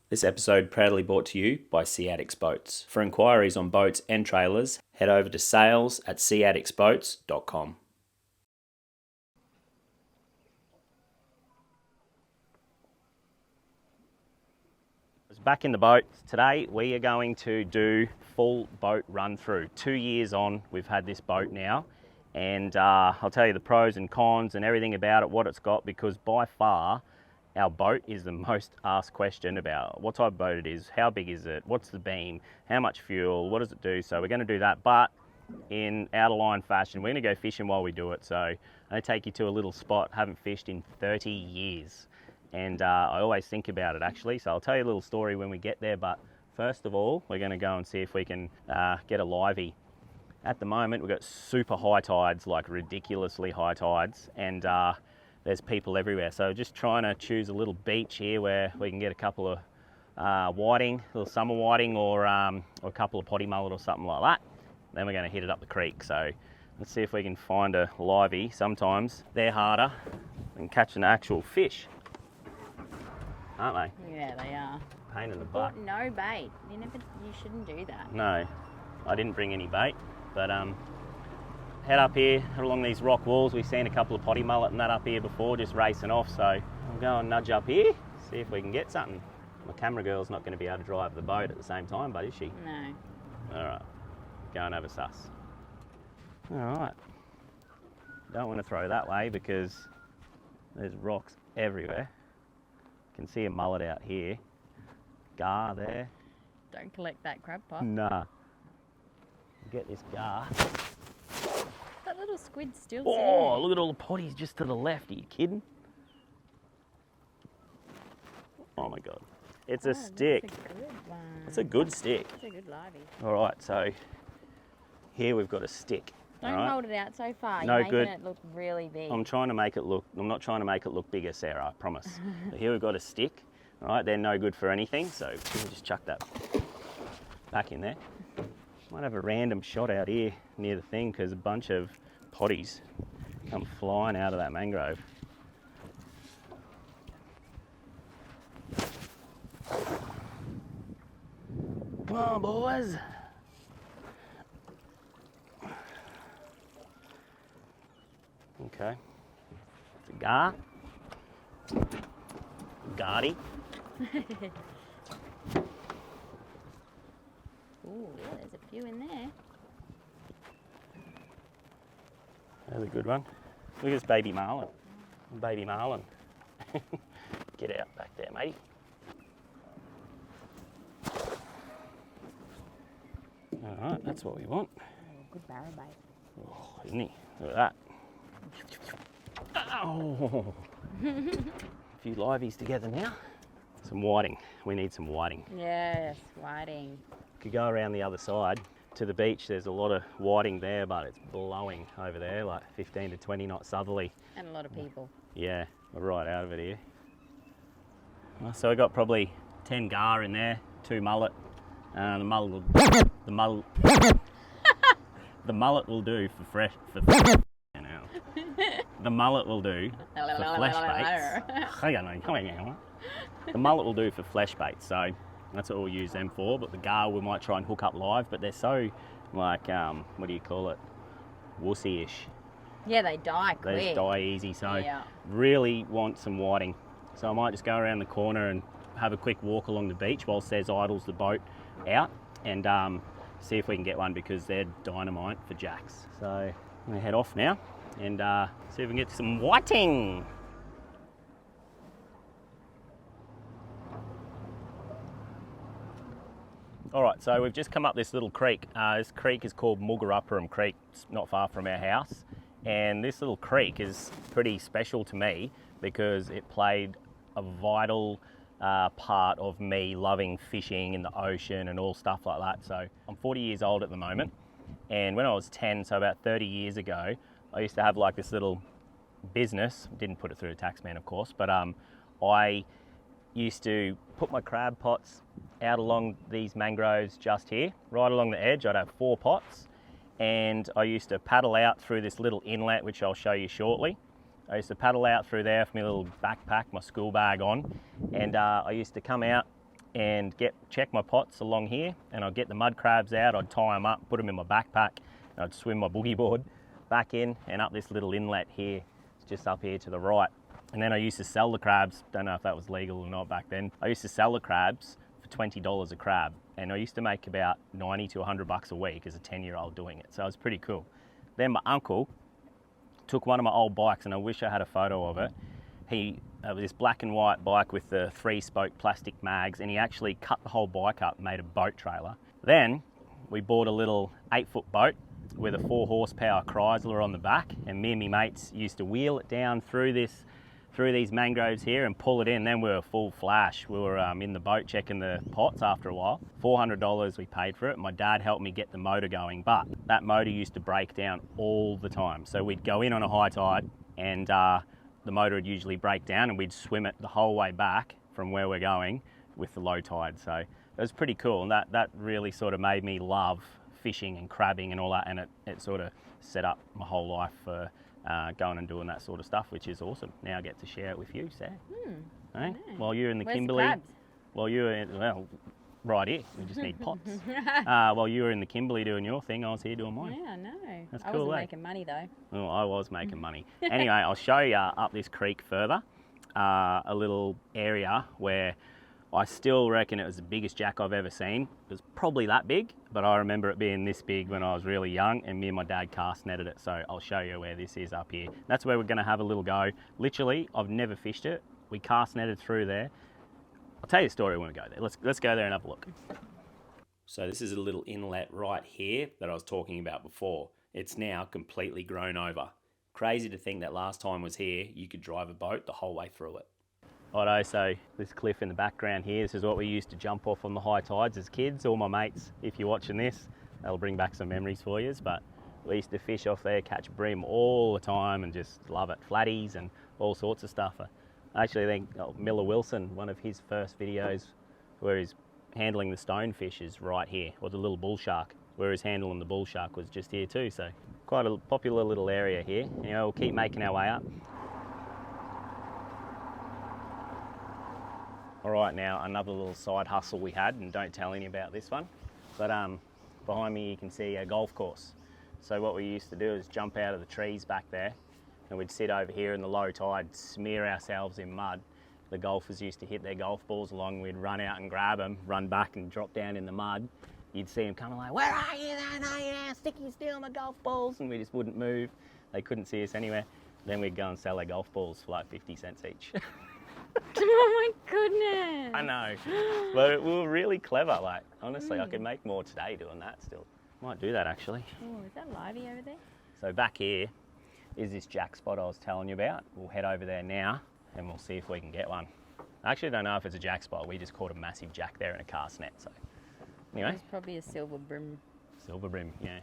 This episode proudly brought to you by Seaddicts Boats. For inquiries on boats and trailers, head over to sales@seaddictsboats.com. Back in the boat. Today we are going to do full boat run through. 2 years on, we've had this boat now, and I'll tell you the pros and cons and everything about it, what it's got, because by far our boat is the most asked question about what type of boat it is, how big is it, what's the beam, how much fuel, what does it do. So we're going to do that, but in out-of-line fashion. We're going to go fishing while we do it. So I'm going to take you to a little spot I haven't fished in 30 years. And I always think about it actually. So I'll tell you a little story when we get there. But first of all, we're going to go and see if we can get a livey. At the moment, we've got super high tides, like ridiculously high tides. And there's people everywhere, so just trying to choose a little beach here where we can get a couple of whiting, a little summer whiting, or a couple of potty mullet or something like that. Then we're going to hit it up the creek. So let's see if we can find a livey. Sometimes they're harder than catching actual fish, aren't they? Yeah, they are. Pain in the butt. No bait. You shouldn't do that. No, I didn't bring any bait, but head up here along these rock walls. We've seen a couple of potty mullet and that up here before, just racing off. So I'll go and nudge up here, see if we can get something. My camera girl's not going to be able to drive the boat at the same time, but is she? No. All right, go and have a suss. All right. Don't want to throw that way because there's rocks everywhere. Can see a mullet out here. Gar there. Don't collect that crab pot. Nah. Get this gar. That little squid's still Oh, look at all the potties just to the left. Are you kidding? Oh my God. It's a stick. That's a good one. It's a good stick. It's a good livey. All right, so here we've got a stick. Don't hold it out so far. No You're good. making it look really big. I'm not trying to make it look bigger, Sarah, I promise. So here we've got a stick. All right, they're no good for anything, so we'll just chuck that back in there. Might have a random shot out here near the thing because a bunch of potties come flying out of that mangrove. Come on, boys. Okay. It's a gar. Gardy. Ooh, yeah, there's a few in there. That's a good one. Look at this baby marlin. Baby marlin. Get out back there, matey. All right, that's what we want. Oh, good barrow bait. Oh, isn't he? Look at that. Oh. A few liveys together now. Some whiting. We need some whiting. Yes, whiting. Could go around the other side to the beach. There's a lot of whiting there, but it's blowing over there, like 15 to 20 knot southerly. And a lot of people. Yeah, we're right out of it here. So we got probably 10 gar in there, 2 mullet. The mullet will do for fresh. The mullet will do for flesh baits. The mullet will do for flesh baits, so that's what we'll use them for. But the gar we might try and hook up live, but they're so like what do you call it? Wussy-ish. Yeah, they die quick. They just die easy, so yeah. Really want some whiting. So I might just go around the corner and have a quick walk along the beach while Sez idles the boat out and see if we can get one because they're dynamite for jacks. So I'm going to head off now and see if we can get some whiting. All right, so we've just come up this little creek. This creek is called Mulgarapuram Creek. It's not far from our house. And this little creek is pretty special to me because it played a vital part of me loving fishing in the ocean and all stuff like that. So I'm 40 years old at the moment. And when I was 10, so about 30 years ago, I used to have like this little business, didn't put it through the tax man of course, but I used to put my crab pots out along these mangroves just here, right along the edge. I'd have 4 pots, and I used to paddle out through this little inlet, which I'll show you shortly. I used to paddle out through there with my little backpack, my school bag on, and I used to come out and check my pots along here, and I'd get the mud crabs out, I'd tie them up, put them in my backpack, and I'd swim my boogie board back in and up this little inlet here. It's just up here to the right. And then I used to sell the crabs, don't know if that was legal or not back then. I used to sell the crabs for $20 a crab, and I used to make about 90 to 100 bucks a week as a 10-year-old doing it, so it was pretty cool. Then my uncle took one of my old bikes, and I wish I had a photo of it. He this black and white bike with the 3-spoke plastic mags, and he actually cut the whole bike up, made a boat trailer. Then we bought a little 8-foot boat with a 4 horsepower Chrysler on the back, and me and my mates used to wheel it down through these mangroves here and pull it in. Then we were full flash. We were in the boat checking the pots after a while. $400 we paid for it. My dad helped me get the motor going, but that motor used to break down all the time. So we'd go in on a high tide, and the motor would usually break down, and we'd swim it the whole way back from where we're going with the low tide. So it was pretty cool, and that really sort of made me love fishing and crabbing and all that, and it sort of set up my whole life for going and doing that sort of stuff, which is awesome. Now I get to share it with you, Sarah. Hey? While you're in the Where's Kimberley, the crabs? while you're in, well, right here. We just need pots. While you were in the Kimberley doing your thing, I was here doing mine. Yeah, I know. That's I cool, wasn't eh? making money though. Well, I was making money. Anyway, I'll show you up this creek further, a little area where I still reckon it was the biggest jack I've ever seen. It was probably that big, but I remember it being this big when I was really young, and me and my dad cast netted it. So I'll show you where this is up here. That's where we're going to have a little go. Literally, I've never fished it. We cast netted through there. I'll tell you the story when we go there. Let's go there and have a look. So this is a little inlet right here that I was talking about before. It's now completely grown over. Crazy to think that last time I was here, you could drive a boat the whole way through it. Righto, so this cliff in the background here, this is what we used to jump off on the high tides as kids. All my mates, if you're watching this, that'll bring back some memories for you. But we used to fish off there, catch brim all the time and just love it. Flatties and all sorts of stuff. I actually think Miller Wilson, one of his first videos where he's handling the stonefish is right here, or the little bull shark, where he's handling the bull shark was just here too. So quite a popular little area here. You know, we'll keep making our way up. All right, now another little side hustle we had, and don't tell any about this one, but behind me you can see a golf course. So what we used to do is jump out of the trees back there, and we'd sit over here in the low tide, smear ourselves in mud. The golfers used to hit their golf balls along, we'd run out and grab them, run back and drop down in the mud. You'd see them coming like, "Where are you? There, no, you now, Sticky, steal my golf balls," and we just wouldn't move. They couldn't see us anywhere. Then we'd go and sell their golf balls for like 50 cents each. Oh my goodness. I know, but we were really clever. Like, honestly, I could make more today doing that still. Might do that actually. Oh, is that livey over there? So back here is this jack spot I was telling you about. We'll head over there now and we'll see if we can get one. I actually don't know if it's a jack spot. We just caught a massive jack there in a cast net. So anyway. It's probably a silver brim. Silver brim, yeah.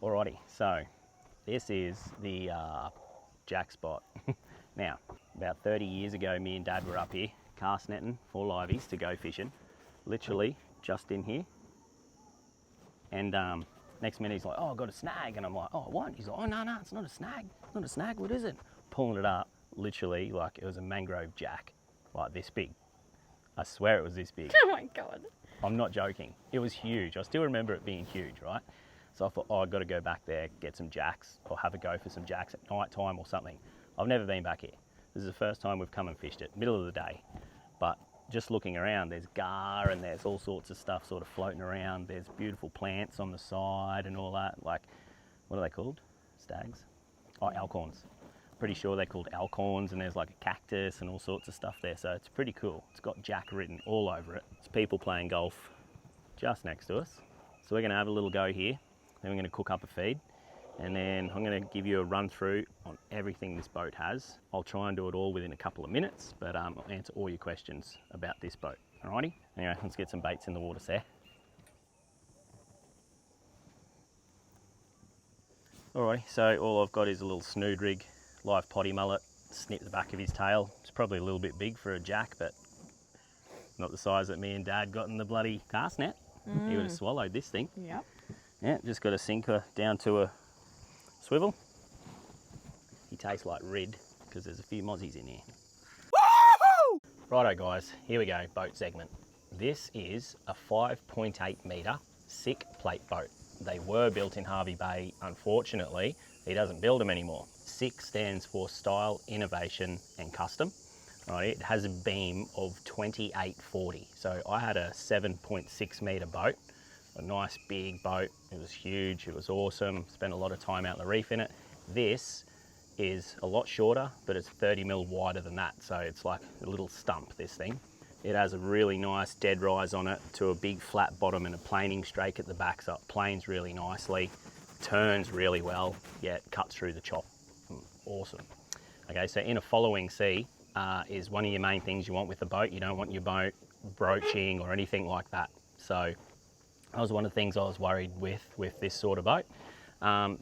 Alrighty, so this is the jack spot. Now, about 30 years ago, me and Dad were up here cast netting for liveys to go fishing. Literally just in here. And next minute he's like, "Oh, I got a snag." And I'm like, "Oh, what?" He's like, "Oh, no, it's not a snag. It's not a snag. What is it?" Pulling it up, literally like it was a mangrove jack, like this big. I swear it was this big. Oh my God. I'm not joking. It was huge. I still remember it being huge, right? So I thought, oh, I've got to go back there, get some jacks, or have a go for some jacks at night time or something. I've never been back here. This is the first time we've come and fished it, middle of the day. But just looking around, there's gar and there's all sorts of stuff sort of floating around. There's beautiful plants on the side and all that. Like, what are they called? Stags? Oh, elkhorns. Pretty sure they're called elkhorns, and there's like a cactus and all sorts of stuff there. So it's pretty cool. It's got jack written all over it. It's people playing golf just next to us. So we're gonna have a little go here. Then we're gonna cook up a feed. And then I'm gonna give you a run through on everything this boat has. I'll try and do it all within a couple of minutes, but I'll answer all your questions about this boat. Alrighty? Anyway, let's get some baits in the water, Sarah. Alrighty, so all I've got is a little snood rig, live potty mullet, snip the back of his tail. It's probably a little bit big for a jack, but not the size that me and Dad got in the bloody cast net. He would have swallowed this thing. Yep. Yeah, just got a sinker down to a swivel. He tastes like red because there's a few mozzies in here. Woo-hoo! Righto guys, here we go, boat segment. This is a 5.8 metre sick plate boat. They were built in Hervey Bay. Unfortunately, he doesn't build them anymore. SICK stands for Style, Innovation and Custom. Right, it has a beam of 2840. So I had a 7.6 metre boat, a nice big boat. It was huge, it was awesome. Spent a lot of time out in the reef in it. This is a lot shorter, but it's 30 mil wider than that. So it's like a little stump, this thing. It has a really nice dead rise on it to a big flat bottom and a planing strake at the back, so it planes really nicely, turns really well, yeah, it cuts through the chop. Awesome. Okay, so in a following sea is one of your main things you want with the boat. You don't want your boat broaching or anything like that. So that was one of the things I was worried with this sort of boat.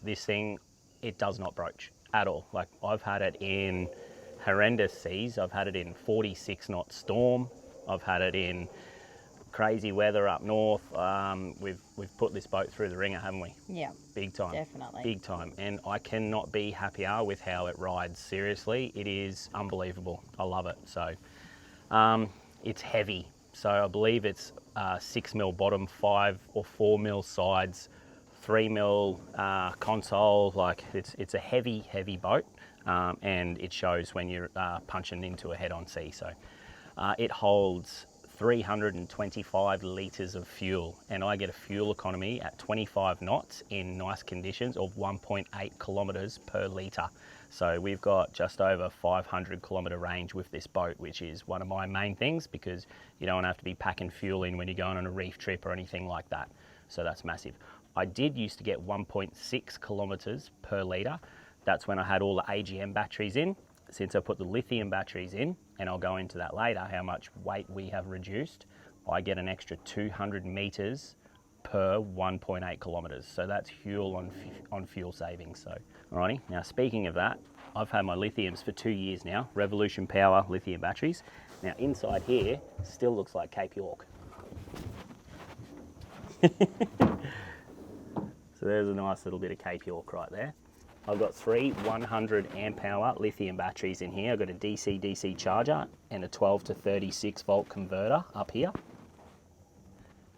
This thing, it does not broach at all. Like I've had it in horrendous seas. I've had it in 46 knot storm. I've had it in crazy weather up north. We've put this boat through the ringer, haven't we? Yeah. Big time. Definitely. Big time. And I cannot be happier with how it rides. Seriously, it is unbelievable. I love it. So it's heavy. So I believe it's 6 mil bottom, 5 or 4 mil sides, 3 mil console. Like it's a heavy boat, and it shows when you're punching into a head-on sea. So. It holds 325 litres of fuel, and I get a fuel economy at 25 knots in nice conditions of 1.8 kilometres per litre. So we've got just over 500 kilometre range with this boat, which is one of my main things because you don't have to be packing fuel in when you're going on a reef trip or anything like that. So that's massive. I did used to get 1.6 kilometres per litre. That's when I had all the AGM batteries in. Since I put the lithium batteries in, and I'll go into that later, how much weight we have reduced, I get an extra 200 metres per 1.8 kilometres. So that's fuel on fuel savings. So, alrighty. Now speaking of that, I've had my lithiums for 2 years now, Revolution Power lithium batteries. Now inside here still looks like Cape York. So there's a nice little bit of Cape York right there. I've got 3 100 amp hour lithium batteries in here. I've got a DC-DC charger and a 12 to 36 volt converter up here.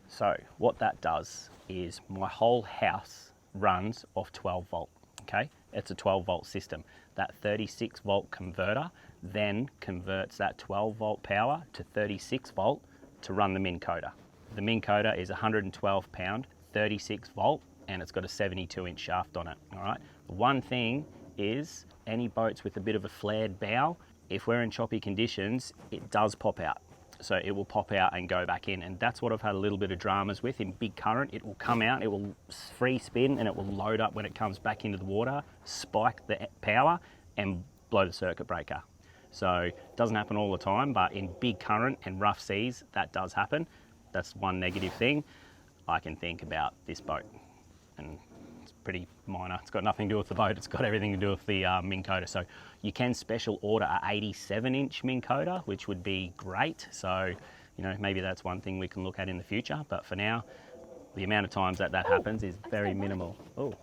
So what that does is my whole house runs off 12 volt, okay? It's a 12 volt system. That 36 volt converter then converts that 12 volt power to 36 volt to run the Minn Coda. The Minn Coda is 112 pound, 36 volt, and it's got a 72-inch shaft on it, all right? The one thing is any boats with a bit of a flared bow, if we're in choppy conditions, it does pop out. So it will pop out and go back in, and that's what I've had a little bit of dramas with. In big current, it will come out, it will free spin, and it will load up when it comes back into the water, spike the power, and blow the circuit breaker. So it doesn't happen all the time, but in big current and rough seas, that does happen. That's one negative thing I can think about this boat. And it's pretty minor. It's got nothing to do with the boat. It's got everything to do with the Minn Coda. So you can special order a 87-inch Minn Coda, which would be great. So, you know, maybe that's one thing we can look at in the future. But for now, the amount of times that happens is very minimal. Oh,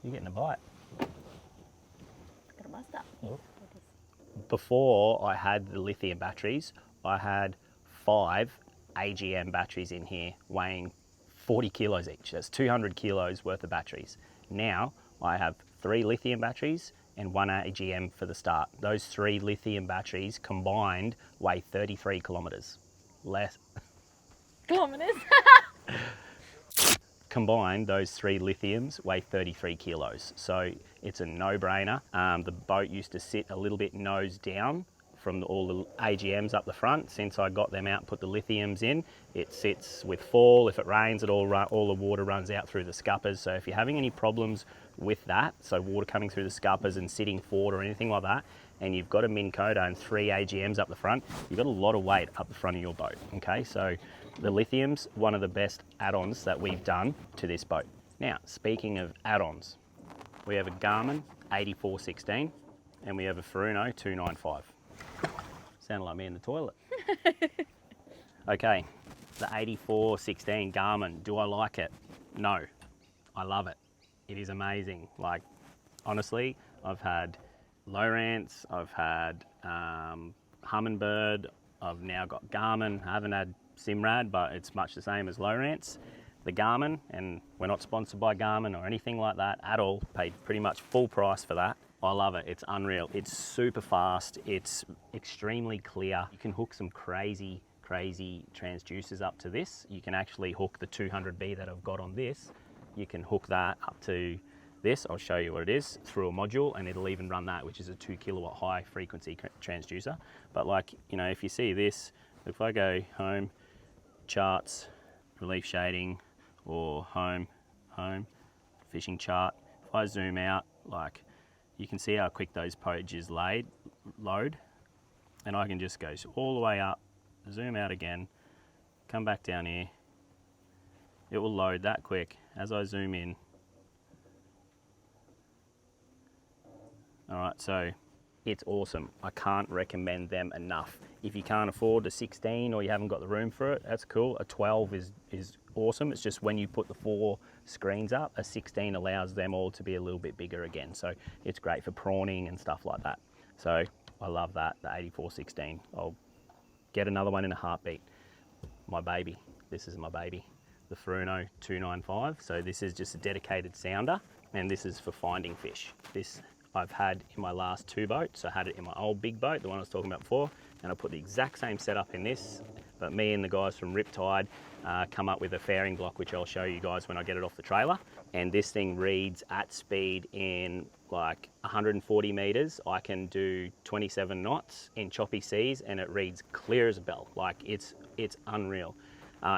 you're getting a bite. Got a bust up. Oh. Before I had the lithium batteries, I had 5 AGM batteries in here weighing 40 kilos each. That's 200 kilos worth of batteries. Now I have 3 lithium batteries and 1 AGM for the start. Those 3 lithium batteries combined weigh 33 kilometres. Less. Kilometres? Combined, those 3 lithiums weigh 33 kilos. So it's a no-brainer. The boat used to sit a little bit nose down from all the AGMs up the front. Since I got them out and put the lithiums in, it sits with fall. If it rains, all the water runs out through the scuppers. So if you're having any problems with that, so water coming through the scuppers and sitting forward or anything like that, and you've got a Minn Coda and 3 AGMs up the front, you've got a lot of weight up the front of your boat, okay? So the lithium's one of the best add-ons that we've done to this boat. Now, speaking of add-ons, we have a Garmin 8416, and we have a Furuno 295. Sounded like me in the toilet. Okay, the 8416 Garmin, do I like it? No, I love it. It is amazing. Like, honestly, I've had Lowrance, I've had Humminbird, I've now got Garmin. I haven't had Simrad, but it's much the same as Lowrance. The Garmin, and we're not sponsored by Garmin or anything like that at all, paid pretty much full price for that. I love it, it's unreal. It's super fast, it's extremely clear. You can hook some crazy transducers up to this. You can actually hook the 200B that I've got on this. You can hook that up to this. I'll show you what it is through a module, and it'll even run that, which is a 2 kilowatt high frequency transducer. But like, you know, if you see this, if I go home, charts, relief shading, or home, fishing chart, if I zoom out, like, you can see how quick those pages load, and I can just go all the way up, zoom out again, come back down here. It will load that quick as I zoom in. All right, so it's awesome. I can't recommend them enough. If you can't afford a 16 or you haven't got the room for it, that's cool. A 12 is awesome. It's just when you put the 4 screens up, a 16 allows them all to be a little bit bigger again. So it's great for prawning and stuff like that. So I love that, the 8416. I'll get another one in a heartbeat. My baby, this is my baby, the Furuno 295. So this is just a dedicated sounder, and this is for finding fish. This I've had in my last 2 boats. I had it in my old big boat, the one I was talking about before, and I put the exact same setup in this, but me and the guys from Riptide come up with a fairing block, which I'll show you guys when I get it off the trailer. And this thing reads at speed in like 140 meters. I can do 27 knots in choppy seas, and it reads clear as a bell. Like, it's unreal.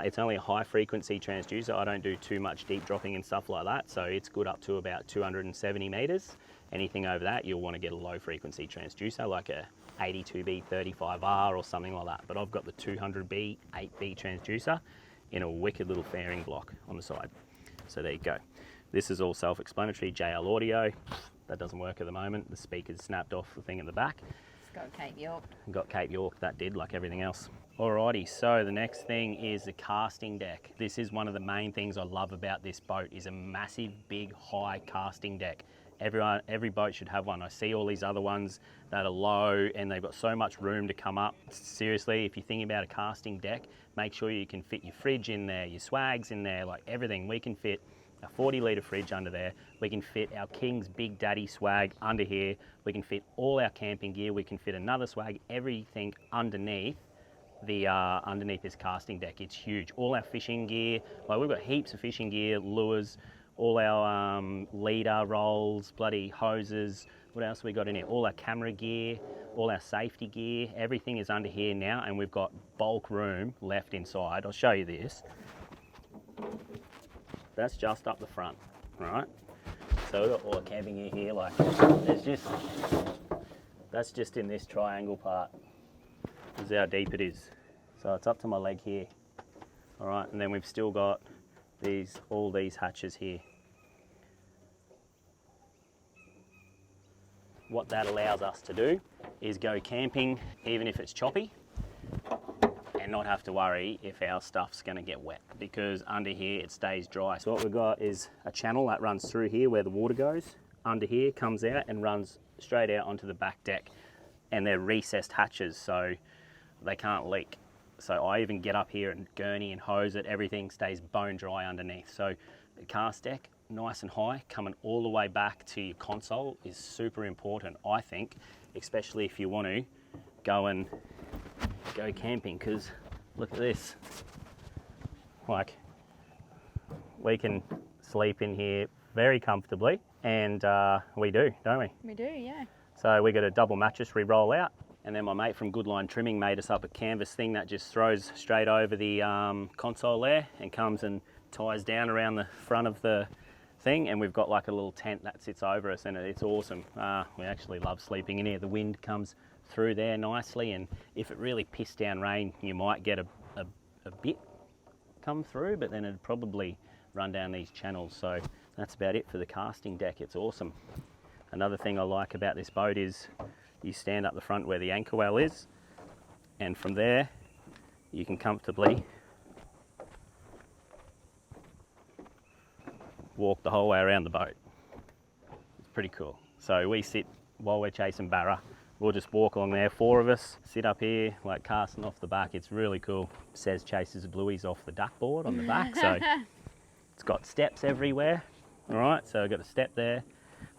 It's only a high frequency transducer. I don't do too much deep dropping and stuff like that, so it's good up to about 270 meters. Anything over that, you'll want to get a low frequency transducer, like a 82B 35R or something like that. But I've got the 200B 8B transducer in a wicked little fairing block on the side. So there you go. This is all self-explanatory. JL audio, that doesn't work at the moment. The speaker's snapped off the thing in the back. It's got Cape York. Got Cape York, that did, like everything else. Alrighty, so the next thing is the casting deck. This is one of the main things I love about this boat, is a massive, big, high casting deck. Every boat should have one. I see all these other ones that are low and they've got so much room to come up. Seriously, if you're thinking about a casting deck, make sure you can fit your fridge in there, your swags in there, like everything. We can fit a 40-litre fridge under there. We can fit our King's Big Daddy swag under here. We can fit all our camping gear. We can fit another swag, everything underneath underneath this casting deck. It's huge. All our fishing gear, like we've got heaps of fishing gear, lures, all our leader rolls, bloody hoses. What else have we got in here? All our camera gear, all our safety gear, everything is under here now, and we've got bulk room left inside. I'll show you this. That's just up the front, right? So we've got all the camping gear here, like that's just in this triangle part. This is how deep it is. So it's up to my leg here. All right, and then we've still got all these hatches here. What that allows us to do is go camping even if it's choppy and not have to worry if our stuff's going to get wet, because under here it stays dry. So what we've got is a channel that runs through here where the water goes. Under here comes out and runs straight out onto the back deck, and they're recessed hatches so they can't leak. So I even get up here and gurney and hose it, everything stays bone dry underneath. So the cast deck, nice and high, coming all the way back to your console is super important, I think, especially if you want to go camping, because look at this. Like, we can sleep in here very comfortably, and we do, don't we? We do, yeah. So we got a double mattress we roll out. And then my mate from Goodline Trimming made us up a canvas thing that just throws straight over the console there and comes and ties down around the front of the thing. And we've got like a little tent that sits over us, and it's awesome. We actually love sleeping in here. The wind comes through there nicely, and if it really pissed down rain, you might get a bit come through, but then it'd probably run down these channels. So that's about it for the casting deck. It's awesome. Another thing I like about this boat is you stand up the front where the anchor well is, and from there you can comfortably walk the whole way around the boat. It's pretty cool. So we sit while we're chasing barra. We'll just walk along there, 4 of us, sit up here, like casting off the back. It's really cool. Says chases blueies off the duck board on the back, so it's got steps everywhere. All right, so I've got a step there.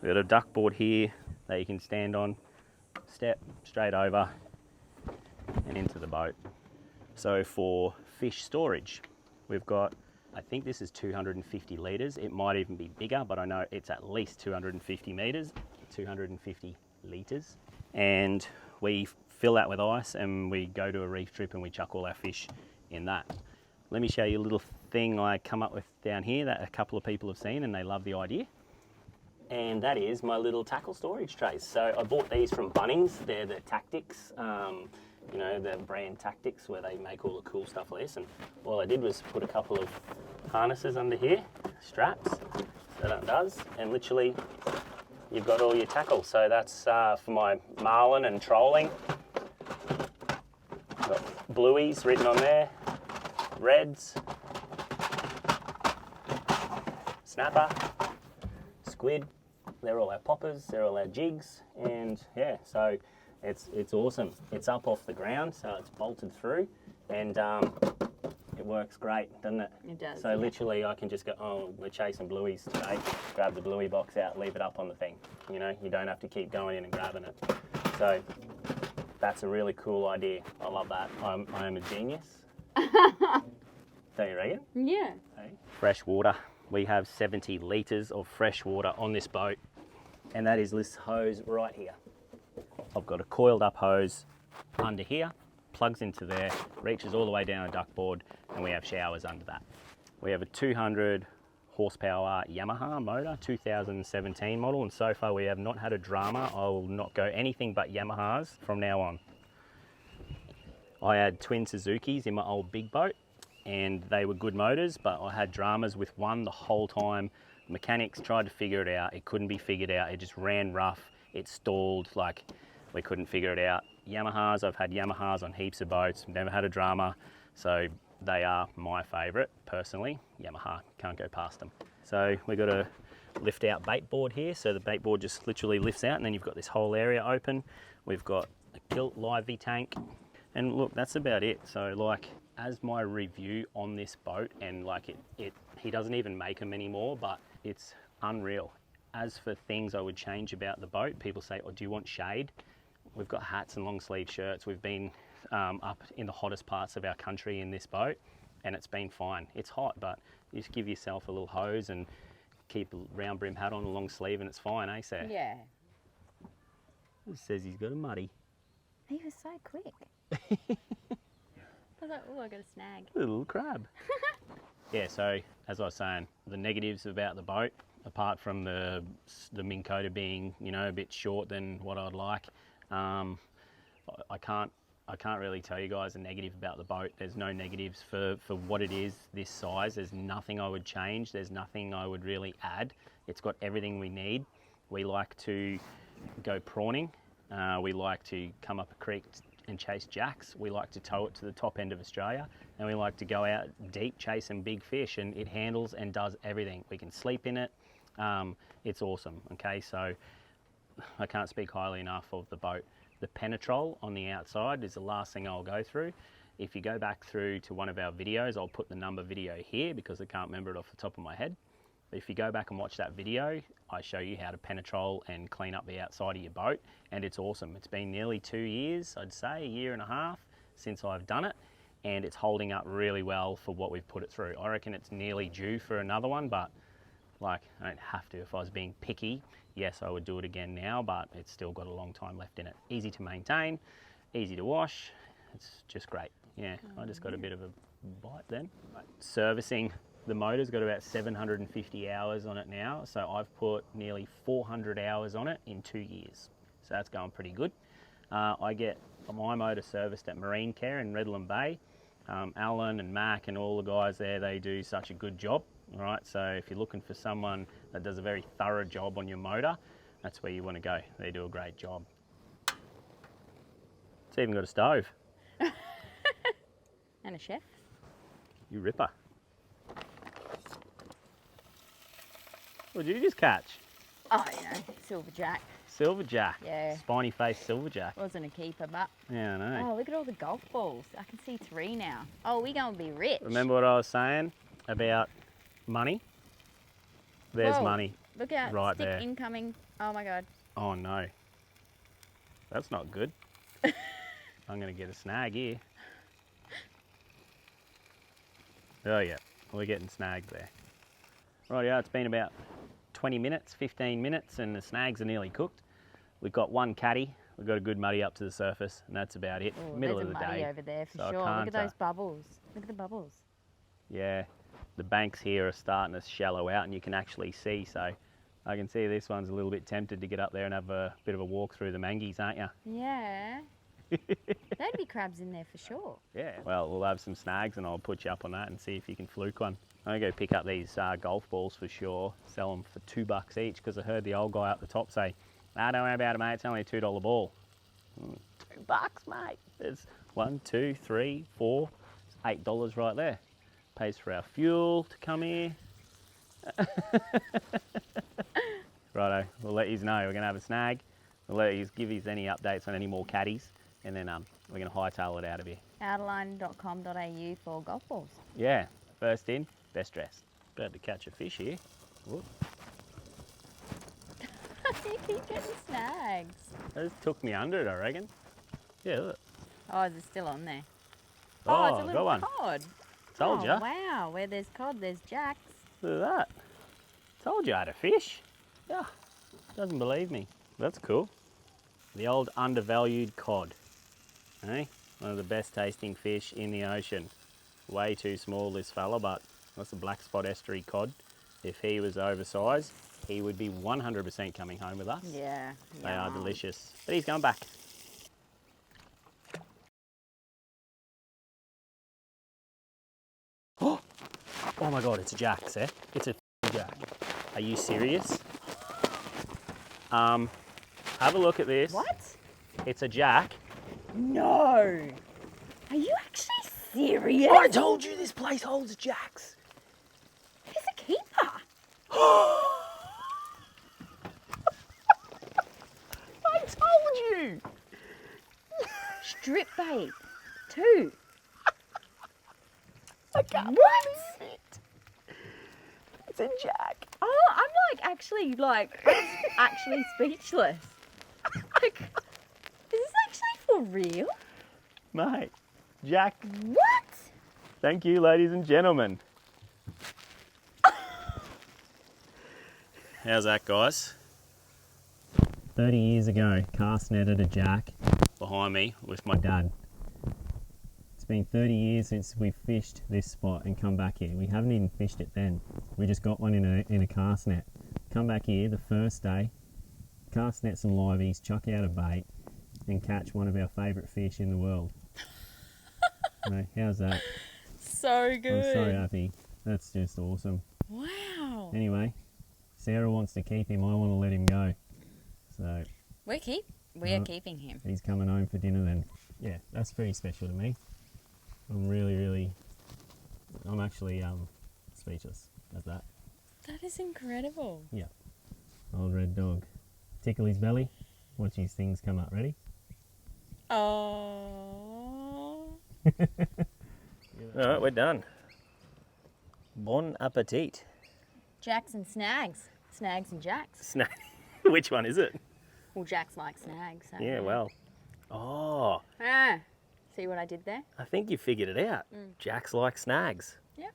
We've got a duck board here that you can stand on, step straight over and into the boat. So for fish storage, we've got, I think this is 250 litres. It might even be bigger, but I know it's at least 250 metres, 250 litres. And we fill that with ice and we go to a reef trip and we chuck all our fish in that. Let me show you a little thing I come up with down here that a couple of people have seen and they love the idea. And that is my little tackle storage trays. So I bought these from Bunnings. They're the Tactics, you know, the brand Tactics, where they make all the cool stuff like this. And all I did was put a couple of harnesses under here, straps, so that does, and literally you've got all your tackle. So that's for my marlin and trolling. Got blueies written on there, reds, snapper, squid. They're all our poppers, they're all our jigs, and yeah, so it's awesome. It's up off the ground, so it's bolted through, and it works great, doesn't it? It does. So literally I can just go, oh, we're chasing blueies today, grab the bluey box out, leave it up on the thing. You know, you don't have to keep going in and grabbing it. So that's a really cool idea. I love that. I am a genius. Don't you reckon? Yeah. Hey. Fresh water. We have 70 litres of fresh water on this boat, and that is this hose right here. I've got a coiled up hose under here, plugs into there, reaches all the way down a duck board, and we have showers under that. We have a 200 horsepower Yamaha motor, 2017 model, and so far we have not had a drama. I will not go anything but Yamahas from now on. I had twin Suzukis in my old big boat, and they were good motors, but I had dramas with one the whole time. Mechanics tried to figure it out. It couldn't be figured out. It just ran rough. It stalled, like we couldn't figure it out. Yamahas, I've had Yamahas on heaps of boats, never had a drama. So they are my favourite, personally. Yamaha, can't go past them. So we've got a lift out bait board here. So the bait board just literally lifts out and then you've got this whole area open. We've got a Kilt Livey tank. And look, that's about it. So like, as my review on this boat, and like he doesn't even make them anymore, but it's unreal. As for things I would change about the boat, people say, oh, do you want shade? We've got hats and long sleeve shirts. We've been up in the hottest parts of our country in this boat, and it's been fine. It's hot, but you just give yourself a little hose and keep a round brim hat on, a long sleeve, and it's fine, eh, Sarah? Yeah. It says he's got a muddy. He was so quick. I was like, oh, I got a snag. A little crab. Yeah, so as I was saying, the negatives about the boat, apart from the Minn Kota being, you know, a bit short than what I'd like, I can't really tell you guys a negative about the boat. There's no negatives for what it is this size. There's nothing I would change. There's nothing I would really add. It's got everything we need. We like to go prawning. We like to come up a creek and chase jacks. We like to tow it to the top end of Australia, and we like to go out deep chasing big fish, and it handles and does everything. We can sleep in it. It's awesome. Okay, so I can't speak highly enough of the boat. The penetrol on the outside is the last thing I'll go through. If you go back through to one of our videos, I'll put the number video here because I can't remember it off the top of my head. But if you go back and watch that video, I show you how to penetrol and clean up the outside of your boat, and it's awesome. It's been nearly 2 years, I'd say, a year and a half since I've done it, and it's holding up really well for what we've put it through. I reckon it's nearly due for another one, but like, I don't have to. If I was being picky, yes, I would do it again now, but it's still got a long time left in it. Easy to maintain, easy to wash. It's just great. Yeah, I just got a bit of a bite then. Right. Servicing the motor's got about 750 hours on it now, so I've put nearly 400 hours on it in 2 years. So that's going pretty good. I get my motor serviced at Marine Care in Redland Bay. Alan and Mac and all the guys there, they do such a good job. All right, so if you're looking for someone that does a very thorough job on your motor, that's where you want to go. They do a great job. It's even got a stove. And a chef. You ripper. What did you just catch? Oh, silverjack. Silverjack. Yeah. Spiny faced silverjack. Wasn't a keeper, but. Yeah, I know. Oh, look at all the golf balls. I can see 3 now. Oh, we're going to be rich. Remember what I was saying about money? There's Whoa, money. Look out. right Stick there. incoming. Oh, my God. Oh no. That's not good. I'm going to get a snag here. Oh yeah, we're getting snagged there. Right, yeah, it's been about 20 minutes, 15 minutes, and the snags are nearly cooked. We've got one caddy, we've got a good muddy up to the surface, and that's about it. Oh, Middle there's of the a muddy day. over there for so sure. I Look at can't, those bubbles. Look at the bubbles. Yeah, the banks here are starting to shallow out, and you can actually see, so I can see this one's a little bit tempted to get up there and have a bit of a walk through the mangies, aren't you? Yeah. There'd be crabs in there for sure. Yeah. Well, we'll have some snags and I'll put you up on that and see if you can fluke one. I'm going to go pick up these golf balls for sure, sell them for $2 each, because I heard the old guy up the top say, "Nah, don't worry about it, mate, it's only a $2 ball." $2, mate. There's 1, 2, 3, 4, it's $8 right there. Pays for our fuel to come here. Righto, we'll let you know. We're going to have a snag. We'll let you give you any updates on any more caddies, and then we're going to hightail it out of here. Outerline.com.au for golf balls. Yeah, first in, best dressed. About to catch a fish here. Whoop. You keep getting snags. That just took me under it, I reckon. Yeah, look. Oh, is it still on there? Oh, it's a little got one. cod. Told ya. Wow, where there's cod, there's jacks. Look at that. Told you I had a fish. Yeah, doesn't believe me. That's cool. The old undervalued cod. Eh? One of the best tasting fish in the ocean. Way too small, this fella, but that's a black spot estuary cod. If he was oversized, he would be 100% coming home with us. Yeah. They are yum. delicious. But he's going back. Oh my God, it's a jack, Seth. It's a jack. Are you serious? Have a look at this. What? It's a jack. No. Are you actually serious? I told you this place holds jacks. He's a keeper. I told you. Strip bait. 2. I can't What? believe it. It's a jack. Oh, I'm actually speechless. Like, is this actually for real? Mate, jack. What? Thank you, ladies and gentlemen. How's that, guys? 30 years ago, cast netted a jack behind me with my dad. It's been 30 years since we fished this spot and come back here. We haven't even fished it then. We just got one in a cast net. Come back here the first day, cast net some liveys, chuck out a bait, and catch one of our favourite fish in the world. How's that? So good. I'm so happy. That's just awesome. Wow. Anyway, Sarah wants to keep him. I want to let him go. So We are keeping him. he's coming home for dinner then. Yeah, that's pretty special to me. I'm actually speechless at that. That is incredible. Yeah. Old red dog. Tickle his belly. Watch his things come up. Ready? Oh. All right, we're done. Bon appetit. Jacks and snags. Snags and jacks. Which one is it? Well, jacks like snags. So. Yeah, well. Oh, Ah. See what I did there? I think you figured it out. Jacks like snags. Yep.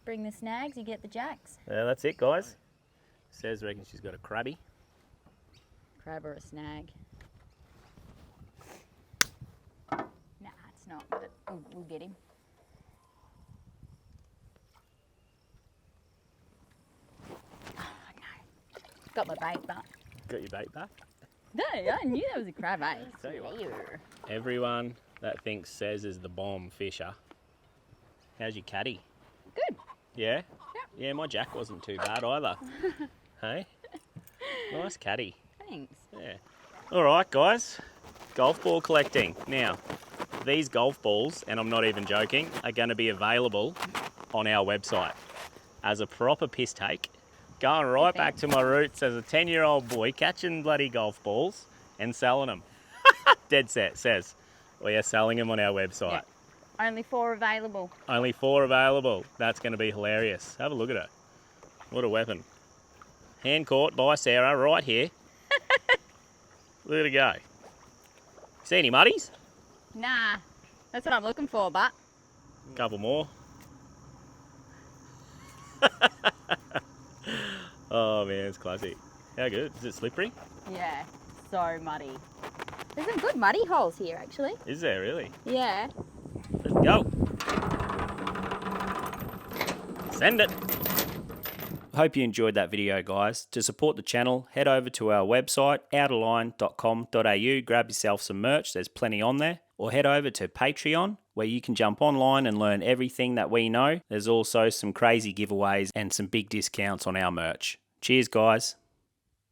Bring the snags, you get the jacks. That's it, guys. Says reckons she's got a crabby. Crab or a snag. Nah, it's not, but we'll get him. Oh, no. Got my bait back. Got your bait back? No, I knew that was a crab, eh? Tell you what. Slayer. Everyone that thinks Says is the bomb fisher. How's your caddy? Good. Yeah? Yep. Yeah, my jack wasn't too bad either. Hey? Nice caddy. Thanks. Yeah. All right, guys. Golf ball collecting. Now, these golf balls, and I'm not even joking, are going to be available on our website as a proper piss take. Going right back to my roots as a 10-year-old boy, catching bloody golf balls and selling them. Dead set says we are selling them on our website. Yeah. Only 4 available. Only 4 available. That's going to be hilarious. Have a look at her. What a weapon. Hand caught by Sarah right here. Look at her go. See any muddies? Nah, that's what I'm looking for, but. Couple more. Oh man, it's classic. How good? Is it slippery? Yeah, so muddy. There's some good muddy holes here, actually. Is there really? Yeah. Let's go. Send it. Hope you enjoyed that video, guys. To support the channel, head over to our website, outerline.com.au, grab yourself some merch, there's plenty on there, or head over to Patreon, where you can jump online and learn everything that we know. There's also some crazy giveaways and some big discounts on our merch. Cheers, guys.